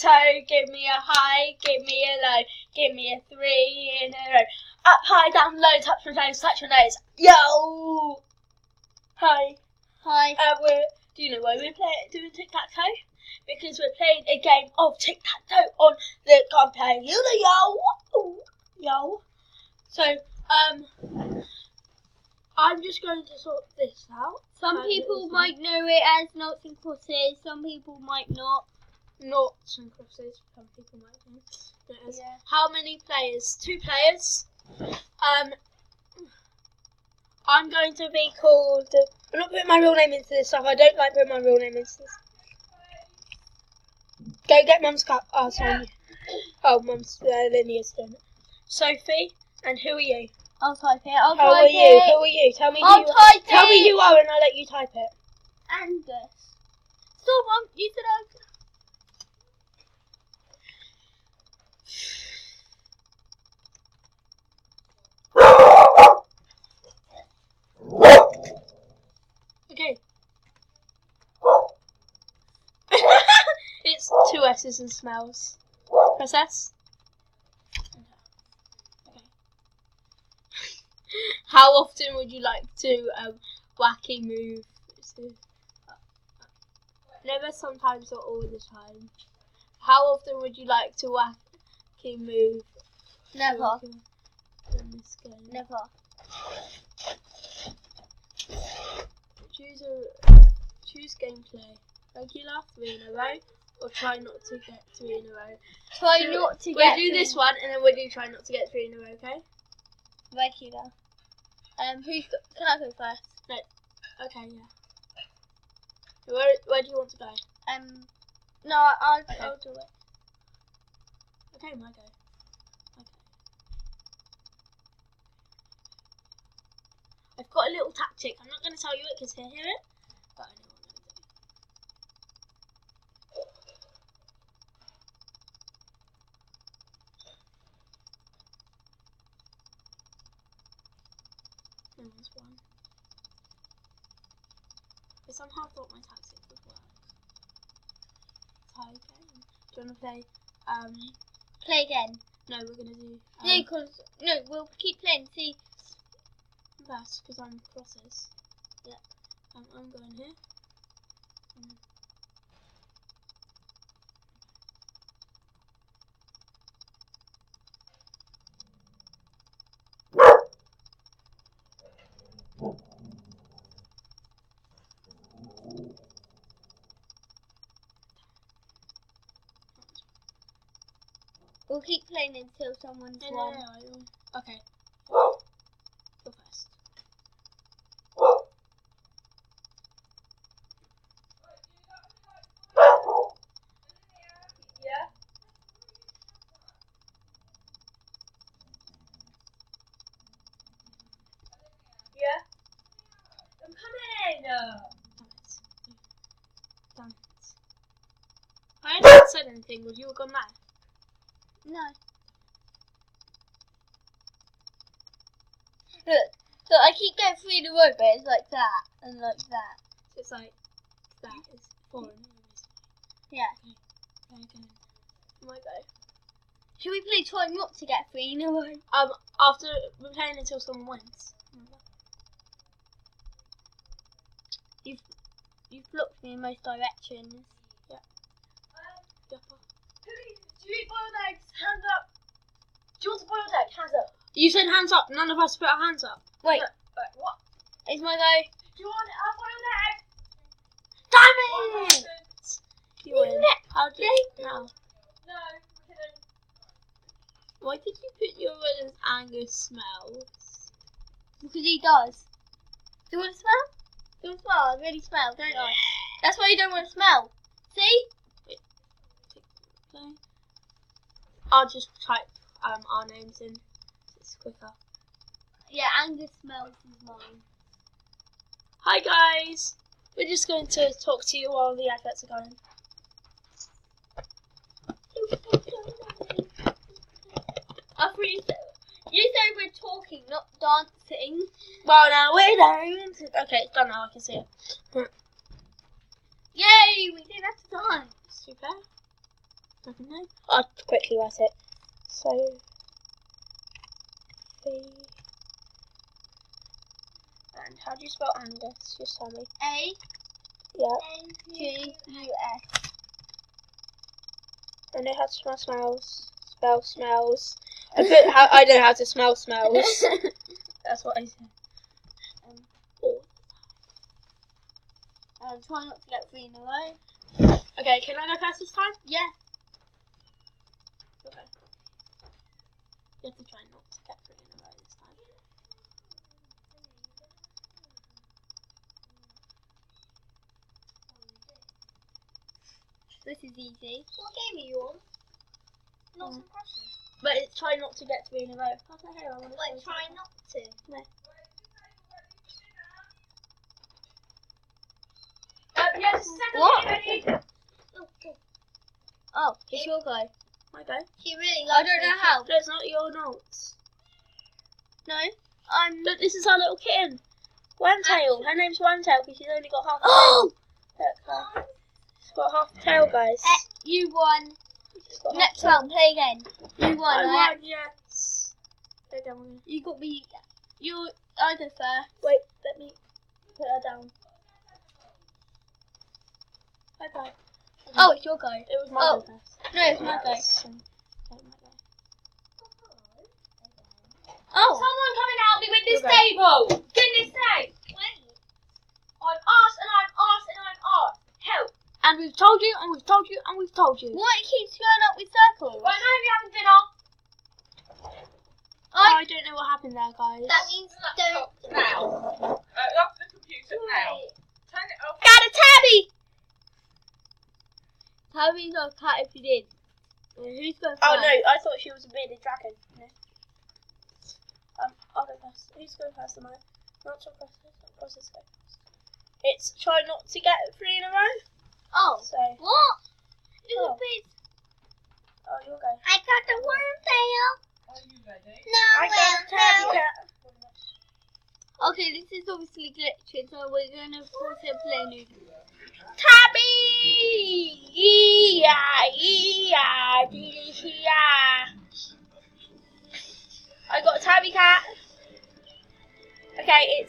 tic-tac-toe, give me a high, give me a low, give me a 3 in a row. Up, high, down, low, touch my toes, touch your nose. Yo! Hi. Hi. Do you know why we're doing tic-tac-toe? Because we're playing a game of tic-tac-toe on the computer. Yo! Yo! So, I'm just going to sort this out. Some people might know it as noughts and crosses, some people might not. Noughts and crosses, some people might know it as. Yeah. How many players? 2 players. I'm going to be called... I'm not putting my real name into this stuff. I don't like putting my real name into this. Go get Mum's cup. Oh, sorry. Oh, Mum's Linea's done it. Sophie, and who are you? I'll type it. Who are you? Tell me who you are. Tell me who you are and I'll let you type it. Angus. Stop, Mum. You said Angus. Okay. It's 2 S's and smells. Press S. Okay. How often would you like to wacky move? Never, sometimes, or all the time. How often would you like to wacky move? Never. In this game? Never. Choose gameplay. Regular, 3 in a row, or try not to get 3 in a row. Try not to get. We'll do this one, and then we'll do try not to get 3 in a row. Okay? Regular. Can I go first? No. Okay, yeah. Where do you want to go? No, I'll do it. Okay, my go. Okay. I've got a little tactic. I'm not going to tell you it because he'll hear it, but I know what I'm going to do. No one's won. I somehow thought my tactic would work. Tie game. Do you want to play? Play again. No, we're going to do. No, we'll keep playing. See. That's because I'm crosses. Yeah. I'm going here. We'll keep playing until someone's won. No. Okay. Go first. Yeah. Yeah. I'm coming. Damn it. I hadn't said anything. Would you have gone there? No. Look, I keep getting 3 in a row, but it's like that and like that. So it's like that is 4. Yeah. Okay. My go. Should we play try not to get 3 in a row? After we're playing until someone wins. You've blocked me in most directions. Yeah. Do you eat boiled eggs? Hands up. Do you want a boiled egg? Hands up. You said hands up. None of us put our hands up. Wait, What? it's my go. Do you want a boiled egg? Damn it! You win. How do you now? No, we didn't. Why did you put your Angus smells? Because he does. Do you want to smell? Do you want to smell? I really smell, don't I? That's why you don't want to smell. See? Okay. I'll just type our names in. It's quicker. Yeah, Angus smells is mine. Hi guys! We're just going to talk to you while the adverts are going. You said we're talking, not dancing. Well, now we're done. Okay, it's done now. I can see it. Yay! We didn't have to dance. Super. don't know. I'll quickly write it. So, and how do you spell Angus? Just tell me. Yeah. A-N-G-U-S. I know how to spell smells. I know how to smell smells. That's what I said. Try not to get 3 in a row. Okay, can I go first this time? Yeah. Okay. You have to try not to get 3 in a row this time. This is easy. What game are you on? Not some questions. But it's try not to get 3 in a row. Try not to. No. Yes, What? ready? Oh, it's your go. My go. She really likes I don't know how. No, it's not your notes. No, Look, this is our little kitten. One-tail. Her name's One-tail because she's only got half a Oh! tail. Look, she's got half a tail, guys. You won. She's got Next half a tail. round, play again. You won. I right? won, yes. Go down. You got me. I go first. Wait, let me put her down. Bye-bye. Oh, it's your go. It was my Oh. go first. No, it's my go. My go. Oh. Someone come and help me with this Okay. table. Goodness sake. Wait. I've asked and I've asked and I've asked. Help. And we've told you, and we've told you, and we've told you. What? It keeps going up with circles. Right now you're having dinner. I don't know what happened there, guys. That means don't. Now. Off the computer now. Turn it off. Got a tabby! Tell me not cat if you did. Who's going first? Oh no, I thought she was a bearded dragon. No. I'll go first. Who's going first? Am I? Not to cross this go first. It's try not to get 3 in a row. Oh. So, What? Oh. Little bit. oh, you'll go. I got the worm tail. Are you ready? No, I got a tabby cat. Okay, this is obviously glitching, so we're going to pause it and play new. Tabby! Yeah. I got a tabby cat. Okay,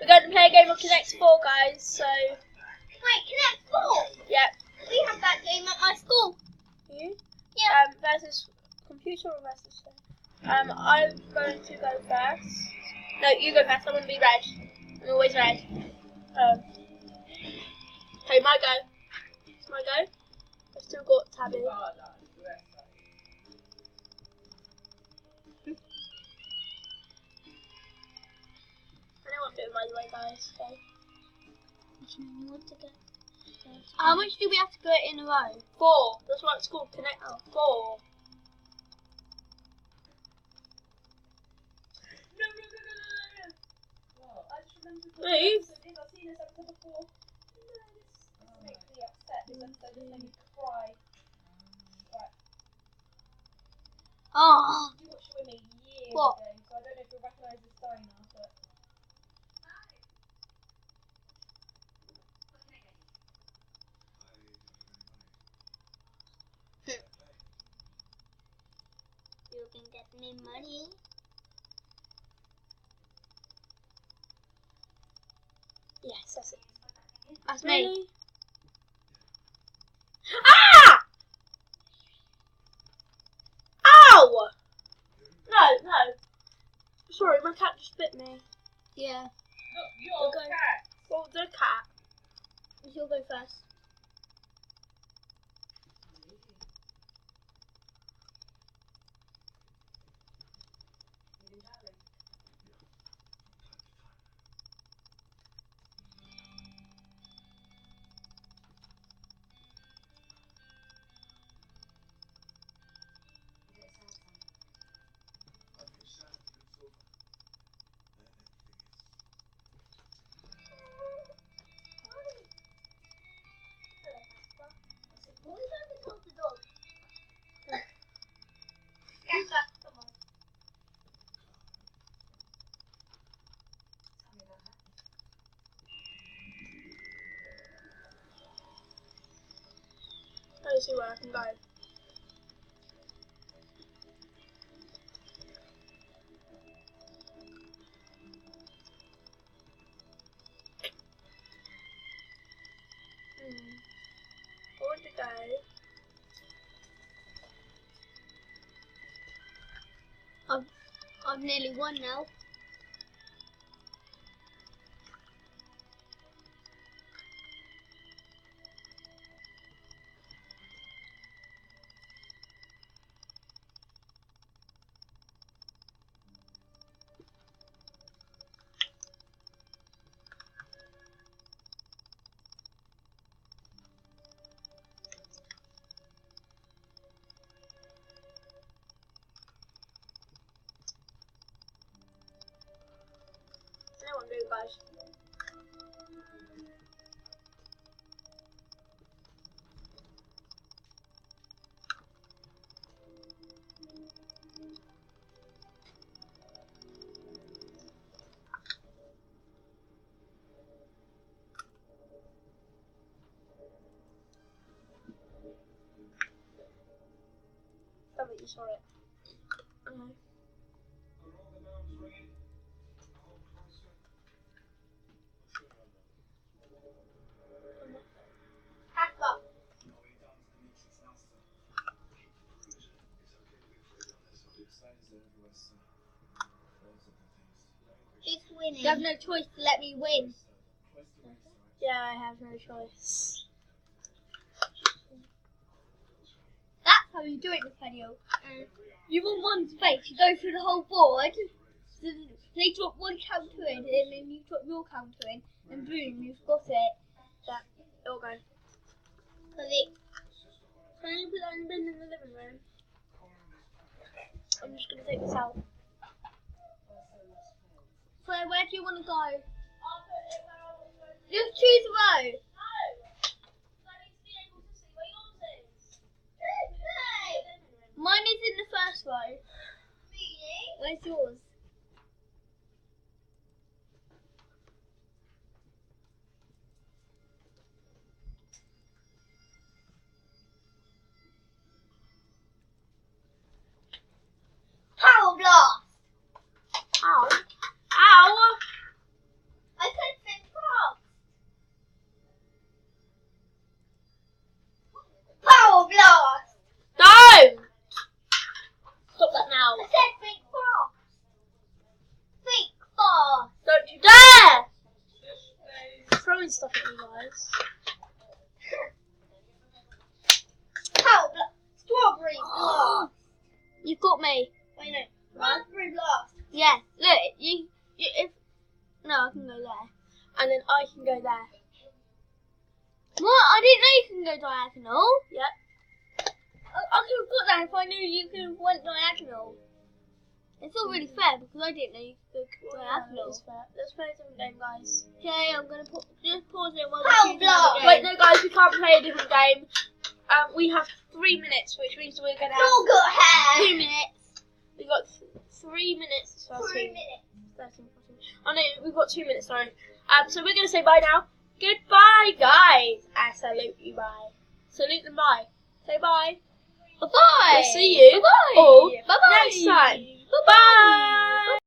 we're going to play a game of Connect 4, guys. So, Wait, Connect 4? yeah. We have that game at my school. You? Yeah. Versus computer or versus phone? I'm going to go first. No, you go first. I'm going to be red. I'm always red. Okay, my go. It's my go. I've still got Tabby. I know what I'm doing, by the way, guys. Okay. How much do we have to go in a row? 4. That's what it's called. Connect 4. I just remembered Move. I've seen this episode before. This makes me upset. This episode just made me cry. Right. Oh. You watched it with me years What? ago, so I don't know if you'll recognise this diner, but. You can get me money. Yes, that's it. That's Really? me. Ah! Ow! No. Sorry, my cat just bit me. Yeah. Look, your Okay. cat. Well, the cat. You'll go first. Let's see where I can go. I've nearly won now. I know what I'm doing, guys. Damn it, you saw it. Okay. Who's winning? You have no choice to let me win. Yeah, I have no choice. That's how you do it, Nathaniel. You want one space, you go through the whole board, they drop one counter in, and then you drop your counter in, and boom, you've got it. Yeah, it'll go. Cause it, Can you put that in the bin in the living room? I'm just gonna take this out. so where do you want to go? Just choose a row. Mine is in the first row. Where's yours? Power blast! Ow! Ow! I said think fast. Power blast! Don't! Stop that now. I said think fast. Think fast. Don't you dare! Throwing stuff at me, guys. Power blast. Strawberry blast. You've got me. Wait, no. Raspberry blast. Yeah, look, no, I can go there. And then I can go there. What? I didn't know you can go diagonal. Yep. I could have got that if I knew you could have went diagonal. It's not really fair because I didn't know you could go diagonal. It's fair. Let's play a different game, guys. Okay, I'm gonna just pause it while Power we choose another game. Wait, no, guys, we can't play a different game. We have 3 minutes, which means we're gonna have All got hair. 2 minutes. we've got 3 minutes. 3 minutes. 13, 14. Oh no, we've got 2 minutes, sorry. So we're gonna say bye now. Goodbye, guys. I salute you, bye. Salute them, bye. Say bye. Bye bye. We'll see you Bye bye. all Bye bye. next time. Bye.